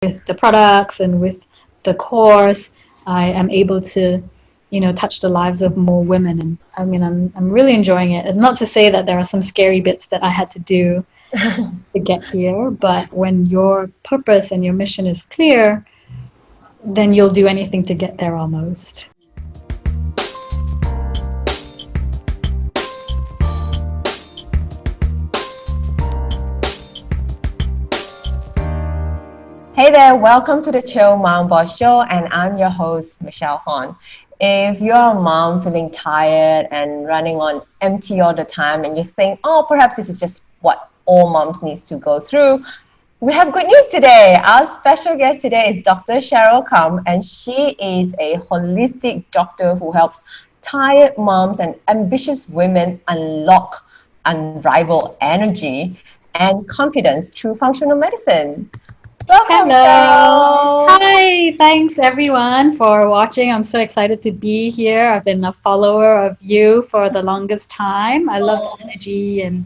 with the products and with the course, I am able to, touch the lives of more women. And I mean, I'm really enjoying it. And not to say that there are some scary bits that I had to do to get here, but when your purpose and your mission is clear, then you'll do anything to get there almost. Hey there, welcome to the Chill Mom Boss Show, and I'm your host, Michelle Hon. If you're a mom feeling tired and running on empty all the time, and you think, oh, perhaps this is just what all moms need to go through, we have good news today. Our special guest today is Dr. Cheryl Kam, and she is a holistic doctor who helps tired moms and ambitious women unlock unrivaled energy and confidence through functional medicine. Welcome, Hello. Cheryl. Hi, thanks everyone for watching. I'm so excited to be here. I've been a follower of you for the longest time. I love the energy and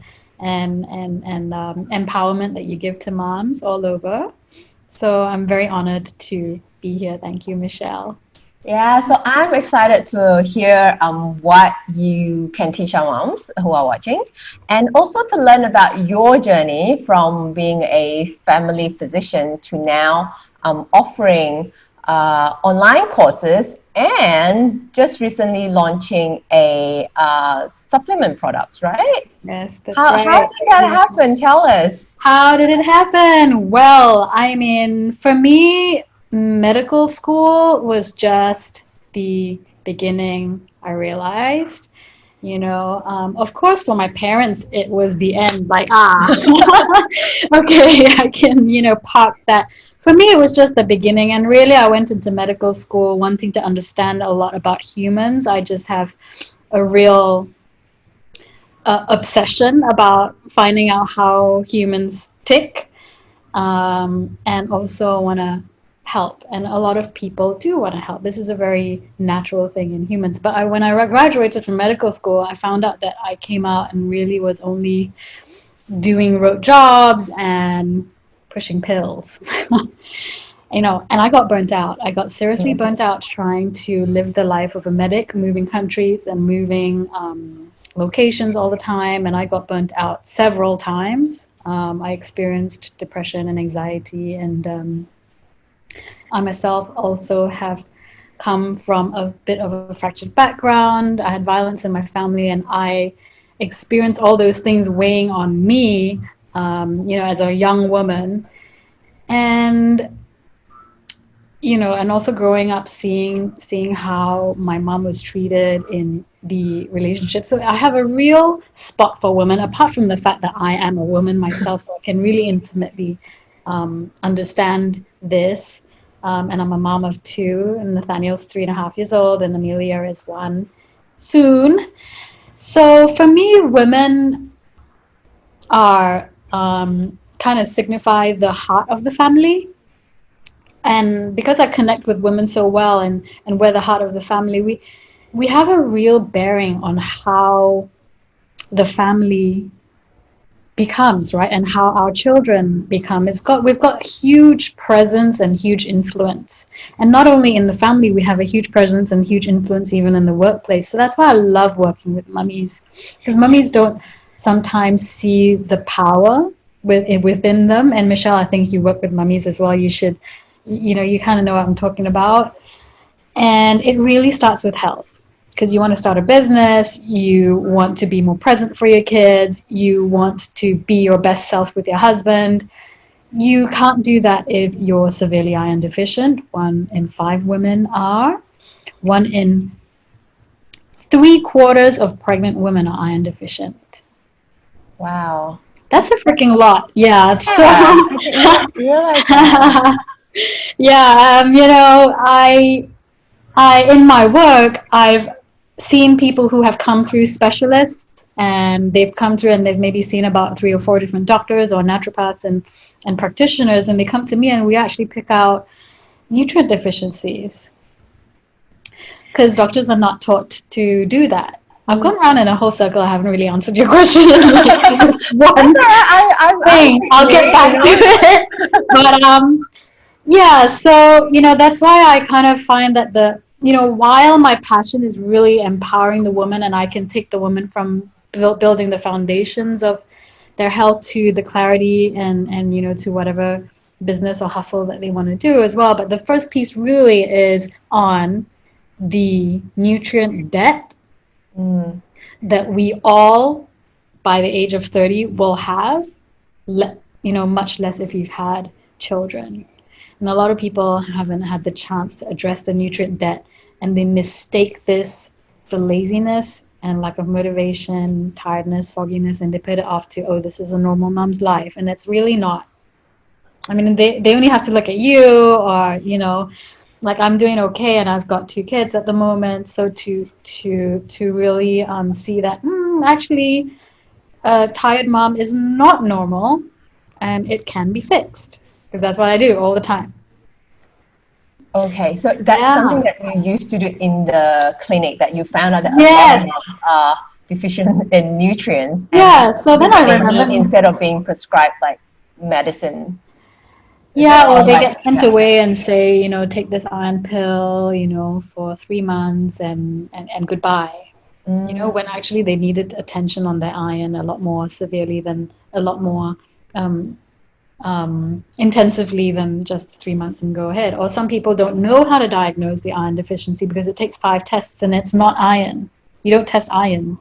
empowerment that you give to moms all over. So I'm very honored to be here. Thank you, Michelle. Yeah, so I'm excited to hear what you can teach our moms who are watching, and also to learn about your journey from being a family physician to now offering online courses and just recently launching a supplement products, right? Yes, that's How right. did that happen? Tell us. How did it happen? Well, I mean, for me, medical school was just the beginning, I realized. Of course, for my parents, it was the end. Like, okay, I can, park that. For me, it was just the beginning. And really, I went into medical school wanting to understand a lot about humans. I just have a real obsession about finding out how humans tick, and also want to help. And a lot of people do want to help. This is a very natural thing in humans. But when I graduated from medical school, I found out that I came out and really was only doing rote jobs and pushing pills. And I got burnt out. I got seriously burnt out trying to live the life of a medic, moving countries and moving locations all the time, and I got burnt out several times. I experienced depression and anxiety, and I myself also have come from a bit of a fractured background. I had violence in my family, and I experienced all those things weighing on me, as a young woman. And and also growing up seeing how my mom was treated in the relationship. So I have a real spot for women, apart from the fact that I am a woman myself, so I can really intimately understand this. And I'm a mom of two, and Nathaniel's 3.5 years old, and Amelia is 1 soon. So for me, women are kind of signify the heart of the family. And because I connect with women so well, and we're the heart of the family, we have a real bearing on how the family becomes, right? And how our children become. We've got huge presence and huge influence. And not only in the family, we have a huge presence and huge influence even in the workplace. So that's why I love working with mummies, because mummies don't sometimes see the power within them. And Michelle, I think you work with mummies as well. You should, you kind of know what I'm talking about. And it really starts with health, because you want to start a business, you want to be more present for your kids, you want to be your best self with your husband. You can't do that if you're severely iron deficient. 1 in 5 women are. 1 in 3/4 of pregnant women are iron deficient. Wow. That's a freaking lot. Yeah. So, yeah, I in my work, I've seen people who have come through specialists, and they've come through and they've maybe seen about 3 or 4 different doctors or naturopaths and practitioners, and they come to me and we actually pick out nutrient deficiencies, because doctors are not taught to do that. I've gone around in a whole circle. I haven't really answered your question in one thing. I'll get back to it. But Yeah, so, that's why I kind of find that while my passion is really empowering the woman and I can take the woman from building the foundations of their health to the clarity and to whatever business or hustle that they want to do as well. But the first piece really is on the nutrient debt Mm. that we all, by the age of 30, will have, much less if you've had children. And a lot of people haven't had the chance to address the nutrient debt, and they mistake this for laziness and lack of motivation, tiredness, fogginess, and they put it off to, oh, this is a normal mom's life. And it's really not. I mean, they only have to look at you, or, like I'm doing okay and I've got two kids at the moment. So to really see that actually a tired mom is not normal and it can be fixed, because that's what I do all the time. Okay, so that's something Yeah. that you used to do in the clinic, that you found out that a lot of Yes. moms are deficient in nutrients, and Yeah. So do then what I they need remember. instead of being prescribed like medicine. Is it Yeah, or or they like, get sent yeah. away and say, take this iron pill, for 3 months and goodbye. Mm, When actually they needed attention on their iron a lot more severely than a lot more um, intensively than just 3 months and go ahead. Or some people don't know how to diagnose the iron deficiency because it takes 5 tests and it's not iron. You don't test iron,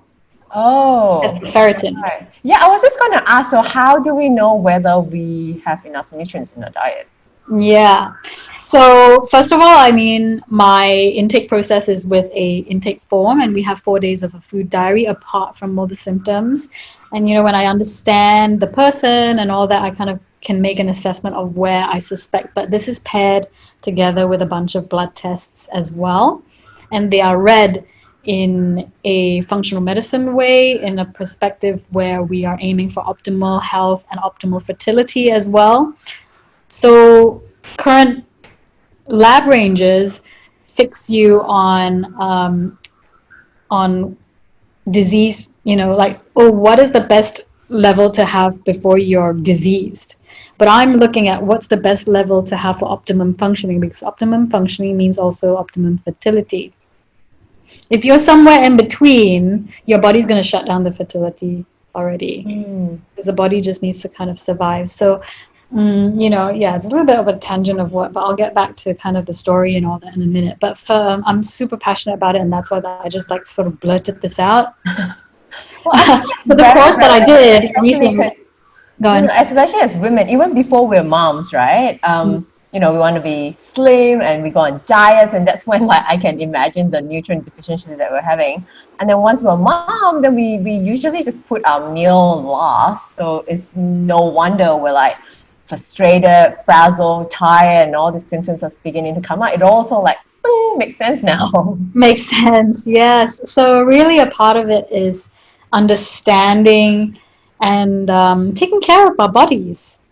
test oh, ferritin. right. Yeah, I was just going to ask, so how do we know whether we have enough nutrients in our diet? Yeah. So first of all, I mean, my intake process is with a intake form, and we have 4 days of a food diary apart from all the symptoms. And when I understand the person and all that, I kind of can make an assessment of where I suspect. But this is paired together with a bunch of blood tests as well, and they are read in a functional medicine way, in a perspective where we are aiming for optimal health and optimal fertility as well. So current lab ranges fix you on disease. Like, oh, what is the best level to have before you're diseased? But I'm looking at what's the best level to have for optimum functioning, because optimum functioning means also optimum fertility. If you're somewhere in between, your body's going to shut down the fertility already, Mm. because the body just needs to kind of survive. So, yeah, it's a little bit of a tangent of what, but I'll get back to kind of the story and all that in a minute. But I'm super passionate about it, and that's why I just like sort of blurted this out. Well, I think it's For the very course that I relevant, did especially recently, because, go on. especially as women, even before we're moms, right? We want to be slim and we go on diets, and that's when like I can imagine the nutrient deficiencies that we're having. And then once we're mom, then we usually just put our meal last. So it's no wonder we're like frustrated, frazzled, tired, and all the symptoms are beginning to come out. It also like makes sense now. Makes sense, yes. So really a part of it is understanding and taking care of our bodies.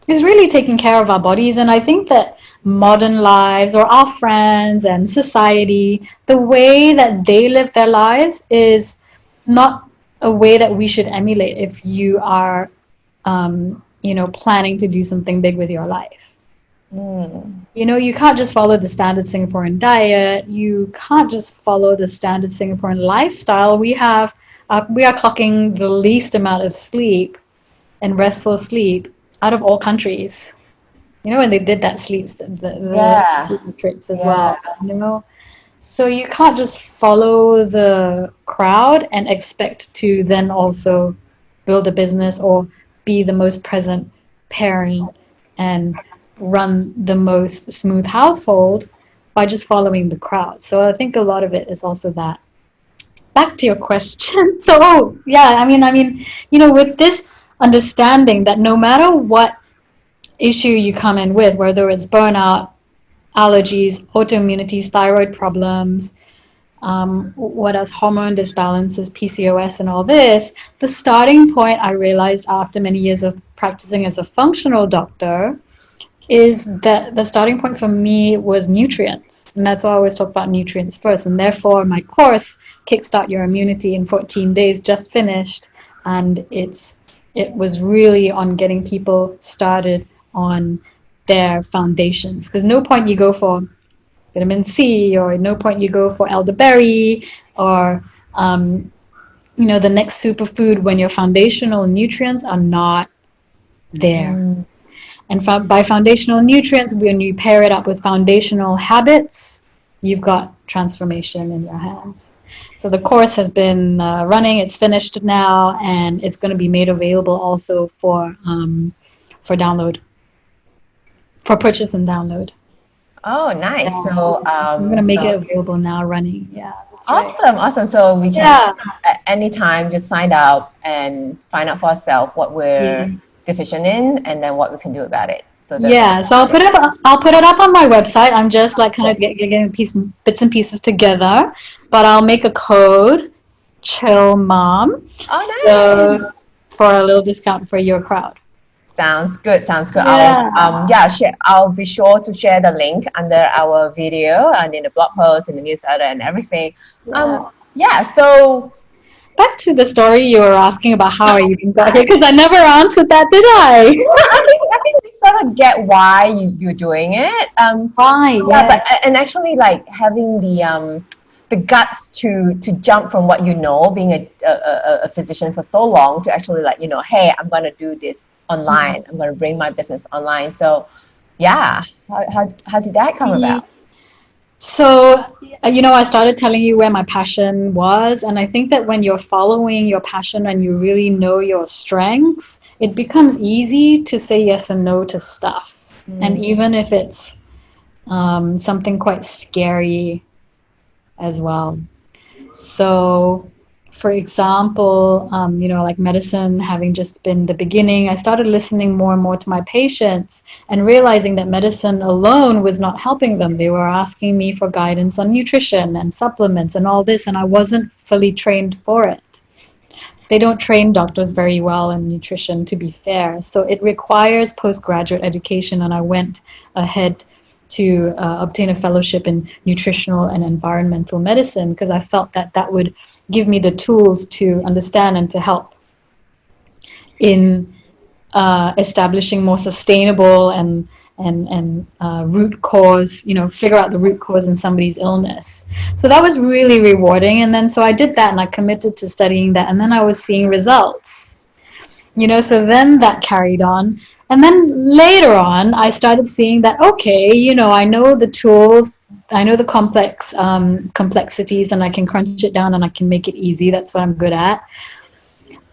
Is really taking care of our bodies. And I think that modern lives, or our friends and society, the way that they live their lives is not a way that we should emulate if you are, planning to do something big with your life. Mm. You can't just follow the standard Singaporean diet. You can't just follow the standard Singaporean lifestyle. We are clocking the least amount of sleep and restful sleep out of all countries. When they did that the Yeah, sleep matrix as yeah. well. So you can't just follow the crowd and expect to then also build a business or be the most present parent and run the most smooth household by just following the crowd. So I think a lot of it is also that. Back to your question. So, yeah, with this understanding that no matter what issue you come in with, whether it's burnout, allergies, autoimmunities, thyroid problems, what else, hormone disbalances, PCOS, and all this, the starting point I realized after many years of practicing as a functional doctor is that the starting point for me was nutrients. And that's why I always talk about nutrients first. And therefore, my course, Kickstart Your Immunity in 14 Days, just finished. And it was really on getting people started on their foundations. Because no point you go for vitamin C, or no point you go for elderberry, or the next superfood when your foundational nutrients are not there. Mm. And by foundational nutrients, when you pair it up with foundational habits, you've got transformation in your hands. So the course has been running; it's finished now, and it's going to be made available also for download, for purchase and download. Oh, nice. Yeah. So, So I'm going to make it available now, running. Yeah, that's right. awesome, awesome. So we can Yeah. at any time just sign up and find out for ourselves what we're Yeah. deficient in and then what we can do about it. So that's Yeah, so I'll put it up on my website. I'm just like kind of getting bits and pieces together, but I'll make a code, chill mom, oh, nice. so for a little discount for your crowd. Sounds good. Sounds good. Yeah. I'll be sure to share the link under our video and in the blog post, in the newsletter, and everything. Yeah. Yeah. So Back to the story you were asking about how I even got here, because I never answered that, did I? I think we sort of get why you're doing it. Why? Yeah, Yeah. but and actually like having the guts to jump from what you know, being a physician for so long, to actually like, hey, I'm gonna do this online. I'm gonna bring my business online. So yeah, how did that come about? So, I started telling you where my passion was, and I think that when you're following your passion and you really know your strengths, it becomes easy to say yes and no to stuff. And even if it's something quite scary as well. So, for example, like medicine having just been the beginning, I started listening more and more to my patients and realizing that medicine alone was not helping them. They were asking me for guidance on nutrition and supplements and all this, and I wasn't fully trained for it. They don't train doctors very well in nutrition, to be fair. So it requires postgraduate education, and I went ahead to obtain a fellowship in nutritional and environmental medicine because I felt that that would give me the tools to understand and to help in establishing more sustainable and root cause, figure out the root cause in somebody's illness. So that was really rewarding. And then so I did that and I committed to studying that. And then I was seeing results, so then that carried on. And then later on, I started seeing that, okay, I know the tools, I know the complexities, and I can crunch it down and I can make it easy. That's what I'm good at.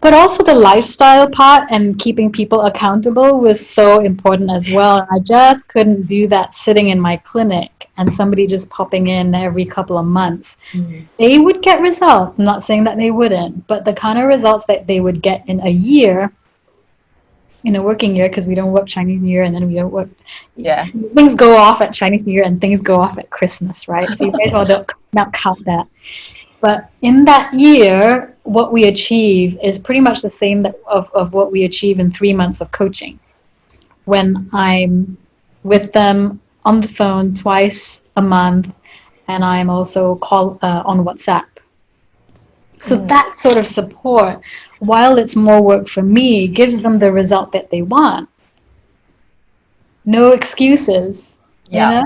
But also the lifestyle part and keeping people accountable was so important as well. I just couldn't do that sitting in my clinic and somebody just popping in every couple of months. They would get results. I'm not saying that they wouldn't, but the kind of results that they would get in a year, in a working year, because we don't work Chinese New Year and then we don't work. Yeah. Things go off at Chinese New Year and things go off at Christmas, right? So you guys all not count that. But in that year, what we achieve is pretty much the same of what we achieve in 3 months of coaching. When I'm with them on the phone twice a month, and I'm also on WhatsApp. So that sort of support, while it's more work for me, gives them the result that they want. No excuses. Yeah.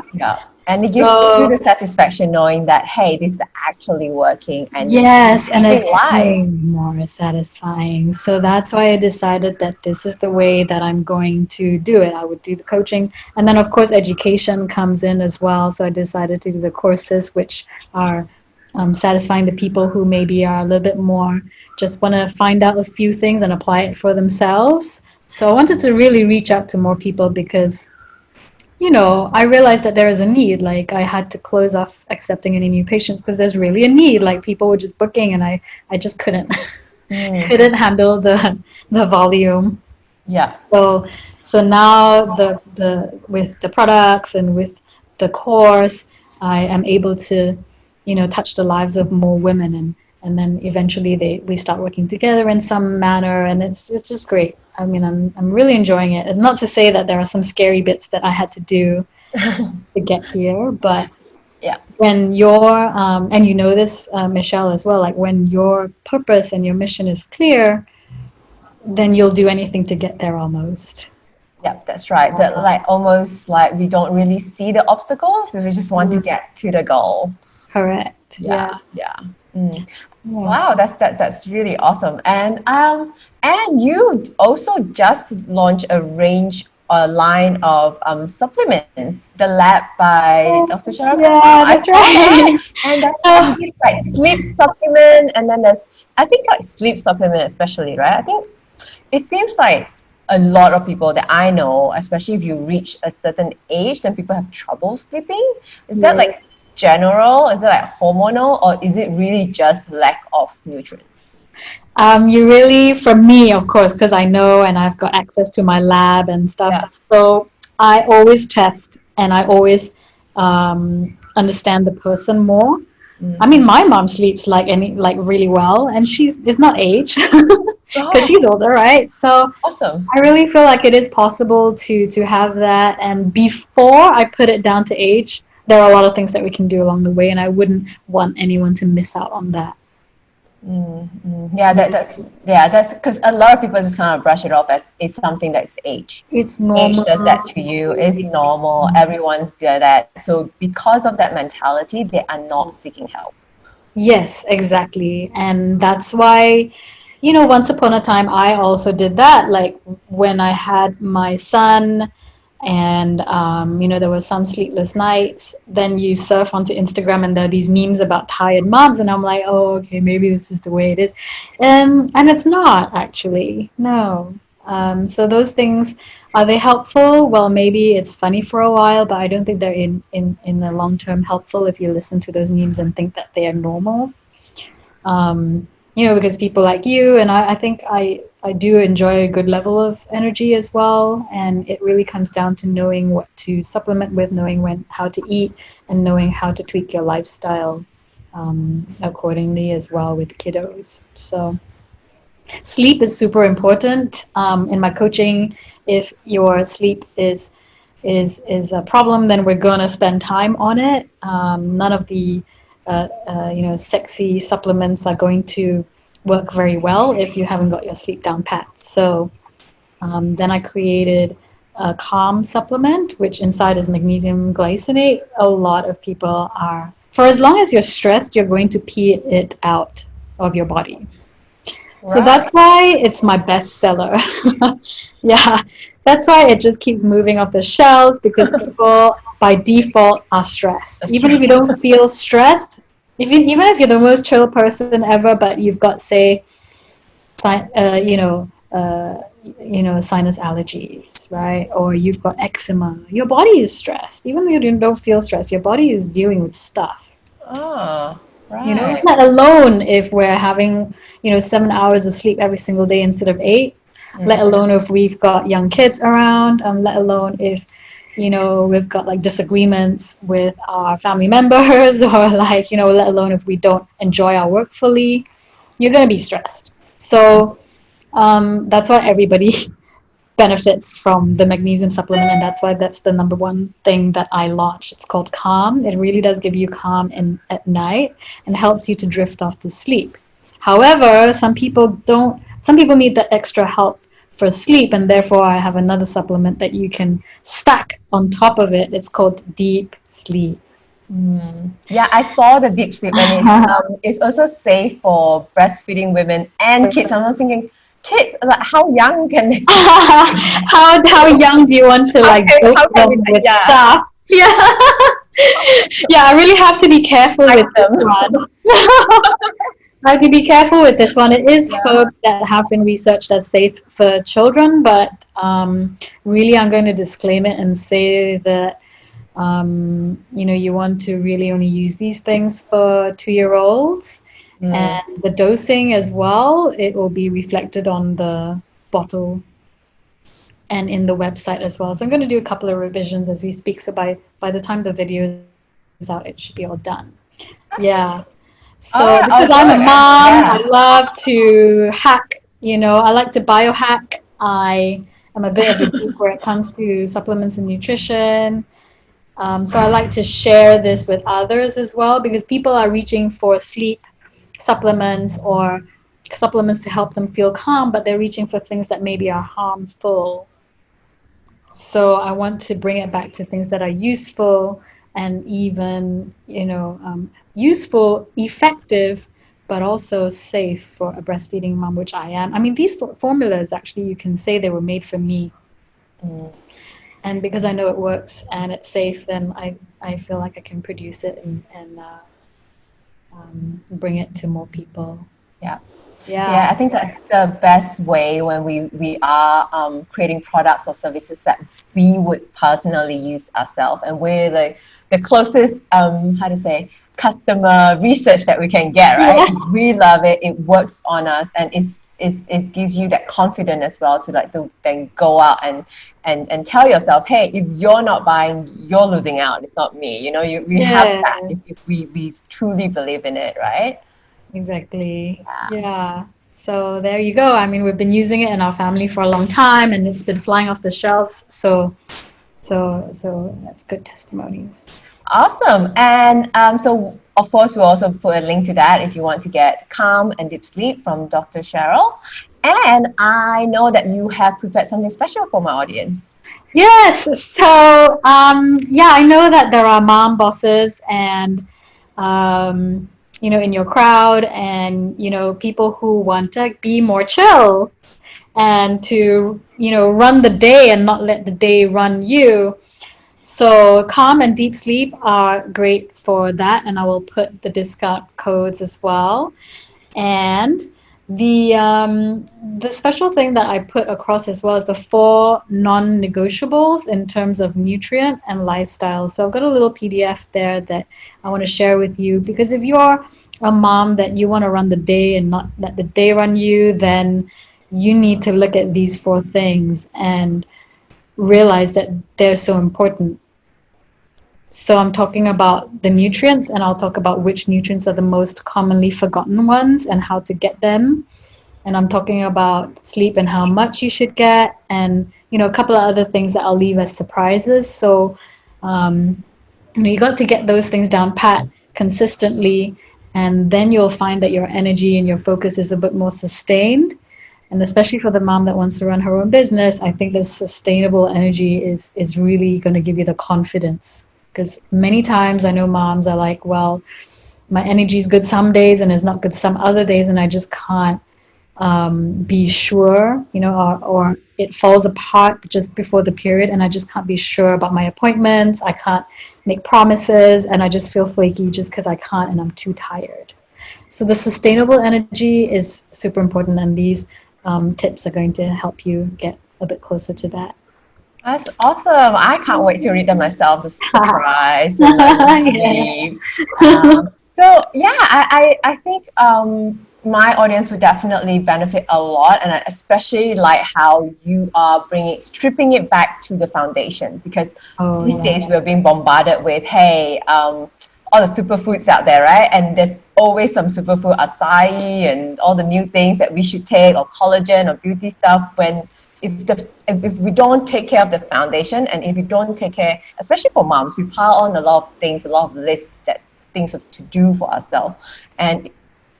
And it gives you the satisfaction knowing that, hey, this is actually working and yes, and it's life. more satisfying. So that's why I decided that this is the way that I'm going to do it. I would do the coaching, and then of course education comes in as well. So I decided to do the courses, which are satisfying the people who maybe are a little bit more just want to find out a few things and apply it for themselves. So I wanted to really reach out to more people because I realized that there is a need. Like I had to close off accepting any new patients because there's really a need. Like people were just booking and I just couldn't couldn't handle the volume. Yeah. So now the with the products and with the course, I am able to, touch the lives of more women, and then eventually we start working together in some manner, and it's just great. I mean, I'm really enjoying it. And not to say that there are some scary bits that I had to do to get here, but yeah, when and you know this, Michelle, as well, like when your purpose and your mission is clear, then you'll do anything to get there almost. Yeah, that's right. That like almost like we don't really see the obstacles, we just want to Mm, get to the goal. correct. Yeah, Yeah. yeah. Mm. Yeah. Wow, that's really awesome. And you also just launched a range, a line of supplements, the lab by Dr. Cheryl Kam. Yeah, I that's saw that, right. and then Oh, there's like sleep supplement, and then there's I think like sleep supplement especially, right? I think it seems like a lot of people that I know, especially if you reach a certain age, then people have trouble sleeping. Is that yeah. like general? Is it like hormonal, or is it really just lack of nutrients? You really, for me, of course, because I know and I've got access to my lab and stuff. Yeah. So I always test and I always understand the person more. I mean, Mm. my mom sleeps like really well, and it's not age because Oh, she's older, right? So awesome. I really feel like it is possible to have that. And before I put it down to age, there are a lot of things that we can do along the way, and I wouldn't want anyone to miss out on that. Yeah, that's because a lot of people just kind of brush it off as it's something that's age. It's Age normal. does that to It's you. It's really, normal. Everyone's does that. So because of that mentality, they are not seeking help. yes, exactly. And that's why, once upon a time, I also did that. Like when I had my son, and there was some sleepless nights. Then you surf onto Instagram, and there are these memes about tired moms, and I'm like, oh, okay, maybe this is the way it is, and it's not actually. No. So those things, are they helpful? Well, maybe it's funny for a while, but I don't think they're in the long term helpful if you listen to those memes and think that they are normal. Because people like you and I think I do enjoy a good level of energy as well. And it really comes down to knowing what to supplement with, knowing how to eat, and knowing how to tweak your lifestyle accordingly as well with kiddos. So sleep is super important. In my coaching, if your sleep is a problem, then we're gonna spend time on it. None of the sexy supplements are going to work very well if you haven't got your sleep down pat. So then I created a calm supplement, which inside is magnesium glycinate. A lot of people are, for as long as you're stressed, you're going to pee it out of your body. So Right. that's why it's my bestseller. Yeah, that's why it just keeps moving off the shelves because people by default are stressed. That's Even true. if you don't feel stressed, even if you're the most chill person ever, but you've got, say, si- uh, you know, uh, sinus allergies, right? Or you've got eczema. Your body is stressed. Even though you don't feel stressed, your body is dealing with stuff. Oh, right. Let alone if we're having 7 hours of sleep every single day instead of 8, let Mm. alone if we've got young kids around, let alone if we've got like disagreements with our family members or like let alone if we don't enjoy our work fully, you're going to be stressed. So that's why everybody benefits from the magnesium supplement, and that's why that's the number one thing that I launched. It's called Calm. It really does give you calm at night and helps you to drift off to sleep. However, some people need that extra help for sleep, and therefore I have another supplement that you can stack on top of it. It's called Deep Sleep. Yeah, I saw the deep sleep, and it's also safe for breastfeeding women and kids. I'm not thinking kids, like how young can they start taking that? How young do you want to like dope How can we them say, with yeah, stuff? Yeah. Yeah, I really have to be careful with hype this them. one. I have to be careful with this one. It is Yeah. herbs that have been researched as safe for children, but really I'm going to disclaim it and say that you want to really only use these things for 2-year-olds, Mm. and the dosing as well. It will be reflected on the bottle and in the website as well. So I'm going to do a couple of revisions as we speak. So by the time the video is out, it should be all done. Yeah. So All because right. I'm Oh, a good. mom, I Yeah. love to hack. I like to biohack. I am a bit of a geek where it comes to supplements and nutrition. So I like to share this with others as well because people are reaching for sleep supplements or supplements to help them feel calm, but they're reaching for things that maybe are harmful. So I want to bring it back to things that are useful and even, useful, effective, but also safe for a breastfeeding mom, which I am. I mean, these formulas actually, you can say they were made for me. Mm. And because I know it works and it's safe, then I feel like I can produce it and bring it to more people. Yeah. Yeah, Yeah. I think that's the best way when we are creating products or services that we would personally use ourselves, and we're the closest how to say customer research that we can get, right? Yeah. If we love it, it works on us, and it gives you that confidence as well to like to then go out and tell yourself, hey, if you're not buying, you're losing out. It's not me. You know, we have Yeah. that if we truly believe in it, right? Exactly. Yeah. So there you go. I mean, we've been using it in our family for a long time and it's been flying off the shelves. So that's good testimonies. Awesome. And so, of course, we'll also put a link to that if you want to get calm and deep sleep from Dr. Cheryl. And I know that you have prepared something special for my audience. Yes. So, yeah, I know that there are mom bosses and, in your crowd and, people who want to be more chill and to, run the day and not let the day run you. So calm and deep sleep are great for that, and I will put the discount codes as well. And the special thing that I put across as well is the four non-negotiables in terms of nutrient and lifestyle. So I've got a little PDF there that I want to share with you because if you're a mom that you want to run the day and not let the day run you, then you need to look at these four things and realize that they're so important. So I'm talking about the nutrients, and I'll talk about which nutrients are the most commonly forgotten ones and how to get them. And I'm talking about sleep and how much you should get, and a couple of other things that I'll leave as surprises. So um, you got to get those things down pat consistently, and then you'll find that your energy and your focus is a bit more sustained. And especially for the mom that wants to run her own business, I think this sustainable energy is really going to give you the confidence. Because many times I know moms are like, well, my energy is good some days and is not good some other days, and I just can't be sure, or it falls apart just before the period, and I just can't be sure about my appointments. I can't make promises, and I just feel flaky just because I can't, and I'm too tired. So the sustainable energy is super important, and these tips are going to help you get a bit closer to that. That's awesome. I can't wait to read them myself. The surprise and like the Yeah. sleep. So yeah, I think my audience would definitely benefit a lot, and I especially like how you are stripping it back to the foundation, because Oh, these yeah. days we're being bombarded with, hey, all the superfoods out there, right? And there's always some superfood acai and all the new things that we should take, or collagen or beauty stuff. When if we don't take care of the foundation, and if we don't take care, especially for moms, we pile on a lot of things, a lot of lists that things to do for ourselves, and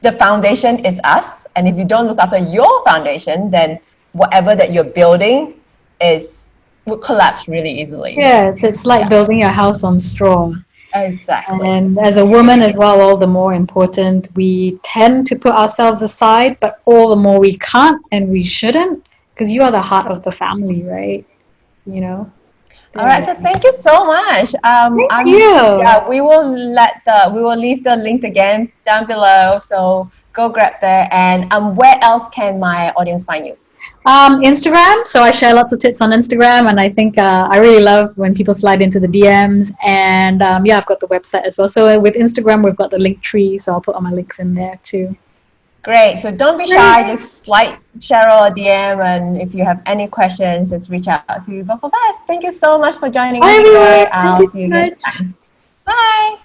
the foundation is us. And if you don't look after your foundation, then whatever that you're building is will collapse really easily. Yes, it's like Yeah, building a house on straw. exactly. And as a woman as well, all the more important, we tend to put ourselves aside, but all the more we can't and we shouldn't, because you are the heart of the family, right? You know? All right, Yeah. so thank you so much. Thank you. Yeah, we will leave the link again down below. So go grab there. And where else can my audience find you? Instagram. So I share lots of tips on Instagram, and I think I really love when people slide into the DMs. And yeah, I've got the website as well. So with Instagram, we've got the link tree, so I'll put all my links in there too. Great. So don't be Great. shy. Just slide Cheryl a DM, and if you have any questions, just reach out to both of us. Thank you so much for joining Bye, us everyone. today. Thank I'll you see you so again next much. time. Bye.